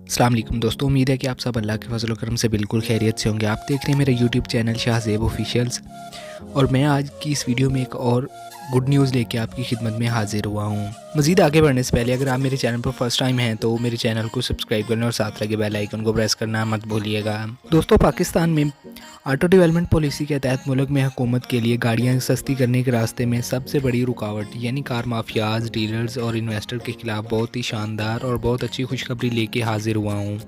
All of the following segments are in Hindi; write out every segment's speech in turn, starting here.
अस्सलाम वालेकुम दोस्तों, उम्मीद है कि आप सब अल्लाह के फजल व करम से बिल्कुल खैरियत से होंगे। आप देख रहे हैं मेरा यूट्यूब चैनल शाहज़ैब ऑफिशियल्स और मैं आज की इस वीडियो में एक और गुड न्यूज़ लेके आपकी खिदमत में हाजिर हुआ हूँ। मज़ीद आगे बढ़ने से पहले अगर आप मेरे चैनल पर फर्स्ट टाइम हैं तो मेरे चैनल को सब्सक्राइब करना और साथ लगे बेल आइकन को प्रेस करना मत भूलिएगा। दोस्तों, पाकिस्तान में ऑटो डेवलपमेंट पॉलिसी के तहत मुल्क में हुकूमत के लिए गाड़ियाँ सस्ती करने के रास्ते में सबसे बड़ी रुकावट यानी कार माफियाज, डीलर्स और इन्वेस्टर के खिलाफ बहुत ही शानदार और बहुत अच्छी खुशखबरी लेके हाजिर हुआ हूँ।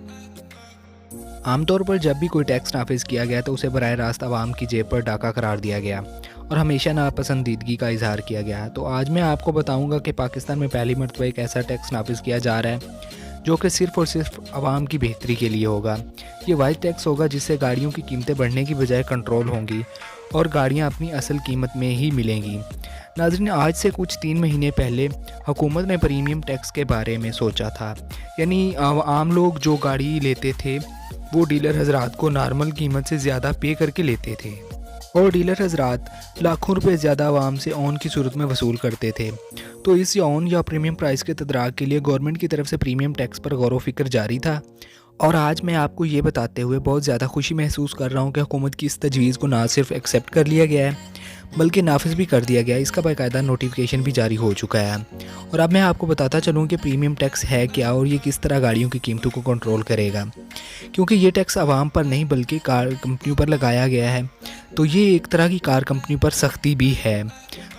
आमतौर पर जब भी कोई टैक्स नाफिज किया गया तो उसे बराह रास्त आवाम की जेब पर डाका करार दिया गया और हमेशा नापसंदीदगी का इजहार किया गया। तो आज मैं आपको बताऊंगा कि पाकिस्तान में पहली मरतबा एक ऐसा टैक्स नाफिज किया जा रहा है जो कि सिर्फ़ और सिर्फ आवाम की बेहतरी के लिए होगा। ये वाइड टैक्स होगा जिससे गाड़ियों की कीमतें बढ़ने की बजाय कंट्रोल होंगी और गाड़ियाँ अपनी असल कीमत में ही मिलेंगी। नाज़रीन, आज से कुछ 3 महीने पहले हुकूमत ने प्रीमियम टैक्स के बारे में सोचा था, यानी आम लोग जो गाड़ी लेते थे वो डीलर हजरात को नॉर्मल कीमत से ज़्यादा पे करके लेते थे और डीलर हजरात लाखों रुपए ज़्यादा आवाम से ऑन की सूरत में वसूल करते थे। तो इस ऑन या प्रीमियम प्राइस के तदराक के लिए गवर्नमेंट की तरफ से प्रीमियम टैक्स पर गौर व फिक्र जारी था और आज मैं आपको ये बताते हुए बहुत ज़्यादा खुशी महसूस कर रहा हूँ कि हुकूमत की इस तजवीज़ को ना सिर्फ एक्सेप्ट कर लिया गया है बल्कि नाफिज भी कर दिया गया। इसका बाकायदा नोटिफिकेशन भी जारी हो चुका है। और अब मैं आपको बताता चलूँ कि प्रीमियम टैक्स है क्या और ये किस तरह गाड़ियों की कीमतों को कंट्रोल करेगा, क्योंकि ये टैक्स आवाम पर नहीं बल्कि कार कंपनियों पर लगाया गया है। तो ये एक तरह की कार कंपनियों पर सख्ती भी है।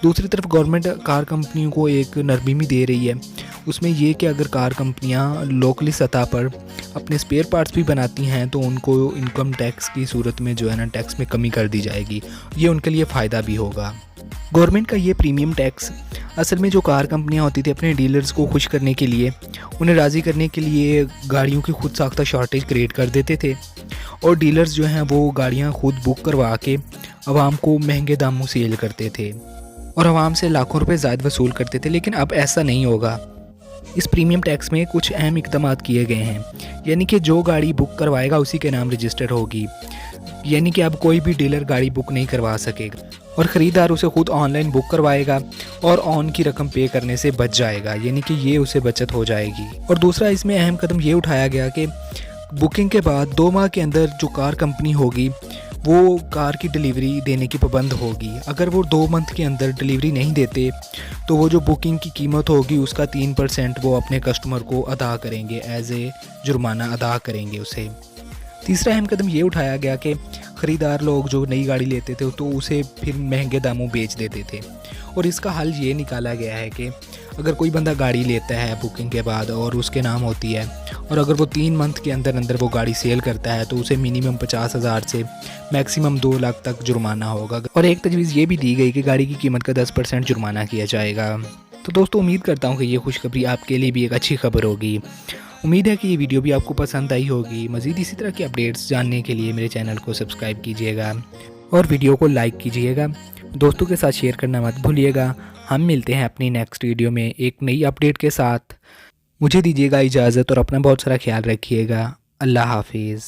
दूसरी तरफ गवर्नमेंट कार कंपनियों को एक नरमी भी दे रही है, उसमें ये कि अगर कार कंपनियां लोकली सतह पर अपने स्पेयर पार्ट्स भी बनाती हैं तो उनको इनकम टैक्स की सूरत में जो है ना टैक्स में कमी कर दी जाएगी। ये उनके लिए फ़ायदा भी होगा। गवर्नमेंट का ये प्रीमियम टैक्स असल में जो कार कंपनियां होती थी अपने डीलर्स को खुश करने के लिए, उन्हें राज़ी करने के लिए गाड़ियों की खुद साख्ता शॉर्टेज क्रिएट कर देते थे और डीलर्स जो हैं वो गाड़ियाँ खुद बुक करवा के आवाम को महंगे दामों सेल करते थे और आवाम से लाखों रुपए ज़ायद वसूल करते थे। लेकिन अब ऐसा नहीं होगा। इस प्रीमियम टैक्स में कुछ अहम इक़दाम किए गए हैं, यानी कि जो गाड़ी बुक करवाएगा उसी के नाम रजिस्टर होगी, यानी कि अब कोई भी डीलर गाड़ी बुक नहीं करवा सकेगा और ख़रीदार उसे खुद ऑनलाइन बुक करवाएगा और ऑन की रकम पे करने से बच जाएगा, यानी कि ये उसे बचत हो जाएगी। और दूसरा इसमें अहम कदम ये उठाया गया कि बुकिंग के बाद 2 माह के अंदर जो कार कंपनी होगी वो कार की डिलीवरी देने की पाबंद होगी। अगर वो 2 मंथ के अंदर डिलीवरी नहीं देते तो वो जो बुकिंग की कीमत होगी उसका 3% वो अपने कस्टमर को अदा करेंगे, एज ए जुर्माना अदा करेंगे उसे। तीसरा अहम कदम ये उठाया गया कि ख़रीदार लोग जो नई गाड़ी लेते थे तो उसे फिर महंगे दामों बेच देते थे और इसका हल ये निकाला गया है कि अगर कोई बंदा गाड़ी लेता है बुकिंग के बाद और उसके नाम होती है और अगर वो 3 मंथ के अंदर अंदर वो गाड़ी सेल करता है तो उसे मिनिमम 50,000 से मैक्सिमम 2 लाख तक जुर्माना होगा। और एक तजवीज़ ये भी दी गई कि गाड़ी की कीमत का 10% जुर्माना किया जाएगा। तो दोस्तों, उम्मीद करता हूँ कि ये खुशखबरी आपके लिए भी एक अच्छी खबर होगी। उम्मीद है कि ये वीडियो भी आपको पसंद आई होगी। मज़ीद इसी तरह की अपडेट्स जानने के लिए मेरे चैनल को सब्सक्राइब कीजिएगा और वीडियो को लाइक कीजिएगा। दोस्तों के साथ शेयर करना मत भूलिएगा। हम मिलते हैं अपनी नेक्स्ट वीडियो में एक नई अपडेट के साथ। मुझे दीजिएगा इजाज़त और अपना बहुत सारा ख्याल रखिएगा। अल्लाह हाफिज़।